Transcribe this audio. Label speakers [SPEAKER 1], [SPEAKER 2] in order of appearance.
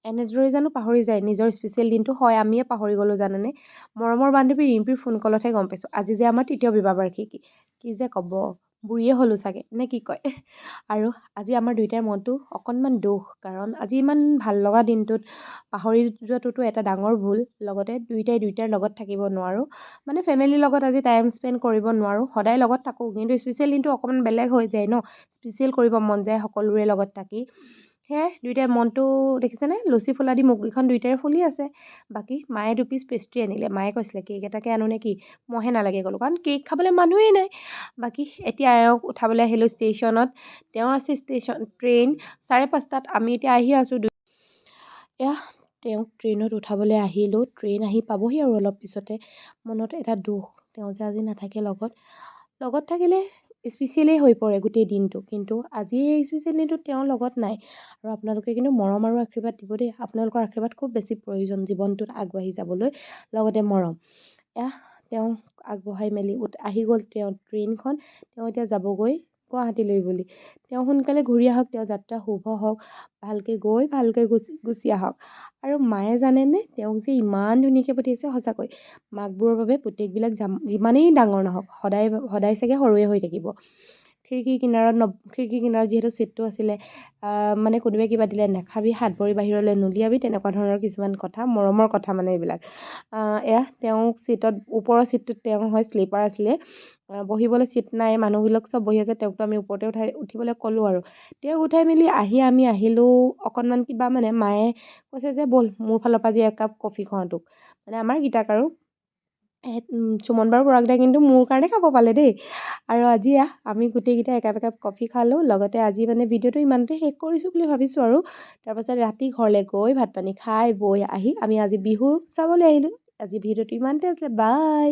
[SPEAKER 1] এনেদৰে জানো পাহৰি যায় নিজৰ স্পেচিয়েল দিনটো? হয়, আমিয়ে পাহৰি গ'লোঁ জানেনে। মৰমৰ বান্ধৱী ৰিম্পীৰ ফোন কলতহে গম পাইছোঁ আজি যে আমাৰ তৃতীয় বিবাহ বাৰ্ষিকী। কি যে ক'ব, বুঢ়ীয়ে হ'লোঁ চাগে নে কি কয়। আৰু আজি আমাৰ দুইটাৰ মনটো অকণমান দুখ, কাৰণ আজি ইমান ভাল লগা দিনটোত পাহৰি যোৱাটোতো এটা ডাঙৰ ভুল। লগতে দুইটাই দুইটাৰ লগত থাকিব নোৱাৰোঁ, মানে ফেমিলিৰ লগত আজি টাইম স্পেণ্ড কৰিব নোৱাৰোঁ। সদায় লগত থাকোঁ, কিন্তু স্পেচিয়েল দিনটো অকণমান বেলেগ হৈ যায় ন, স্পেচিয়েল কৰিব মন যায় সকলোৰে লগত থাকি। সেয়াই দুইটাই মনটো দেখিছেনে, লুচি ফুলা দি মুখকেইখন দুইটাৰে ফুলি আছে। বাকী মায়ে দুপিচ পেষ্ট্ৰি আনিলে, মায়ে কৈছিলে কেক এটাকে আনো নে কি, মইহে নালাগে ক'লোঁ, কাৰণ কেক খাবলৈ মানুহেই নাই। বাকী এতিয়া এওঁক উঠাবলৈ আহিলোঁ ষ্টেচনত। তেওঁ আছে ট্ৰেইন 5:30টাত, আমি এতিয়া আহি আছোঁ। এয়া তেওঁক ট্ৰেইনত উঠাবলৈ আহিলোঁ, ট্ৰেইন আহি পাবহি আৰু অলপ পিছতে। মনত এটা দুখ, তেওঁ যে আজি নাথাকে লগত। লগত থাকিলে স্পেচিয়েলেই হৈ পৰে গোটেই দিনটো, কিন্তু আজি এই স্পেচিয়েল দিনটোত তেওঁৰ লগত নাই। আৰু আপোনালোকে কিন্তু মৰম আৰু আশীৰ্বাদ দিব দেই, আপোনালোকৰ আশীৰ্বাদ খুব বেছি প্ৰয়োজন জীৱনটোত আগবাঢ়ি যাবলৈ। লগতে মৰম, এয়া তেওঁ আগবঢ়াই মেলি আহি গ'ল তেওঁ ট্ৰেইনখন। তেওঁ এতিয়া যাবগৈ গুৱাহাটীলৈ বুলি। তেওঁ সোনকালে ঘূৰি আহক, তেওঁৰ যাত্ৰা শুভ হওক, ভালকৈ গৈ ভালকৈ গুচি আহক। আৰু মায়ে জানেনে তেওঁক যে ইমান ধুনীয়াকৈ পঠিয়াইছে, সঁচাকৈ মাকবোৰৰ বাবে পুতেকবিলাক যিমানেই ডাঙৰ নহওক সদায় সদায় চাগে সৰুৱে হৈ থাকিব। খিৰিকীৰ কিনাৰত যিহেতু ছিটটো আছিলে, মানে কোনোবাই কিবা দিলে নাখাবি, হাত ভৰি বাহিৰলৈ নুলিয়াবি, তেনেকুৱা ধৰণৰ কিছুমান কথা, মৰমৰ কথা মানে এইবিলাক। এয়া তেওঁ ওপৰৰ ছিটটোত তেওঁ হয় শ্লিপাৰ আছিলে, বহিবলৈ ছিট নাই, মানুহবিলাক চব বহি আছে, তেওঁকতো আমি ওপৰতে উঠিবলৈ ক'লোঁ আৰু। তেওঁক উঠাই মেলি আমি আহিলোঁ অকণমান কিবা, মানে মায়ে কৈছে যে ব'ল মোৰ ফালৰ পৰা আজি একাপ কফি খুৱাওঁ তোক, মানে আমাৰ গীতাক আৰু। সুমন বাৰু পৰাগ দাই কিন্তু মোৰ কাৰণে খাব পালে দেই। আৰু আজি আমি গোটেইকেইটাই একাপ একাপ কফি খালোঁ। লগতে আজি মানে ভিডিঅ'টো ইমানতে শেষ কৰিছোঁ বুলি ভাবিছোঁ আৰু। তাৰপাছত ৰাতি ঘৰলৈ গৈ ভাত পানী খাই বৈ আহি আমি আজি বিহু চাবলৈ আহিলোঁ। আজি ভিডিঅ'টো ইমানতে আছিলে, বাই।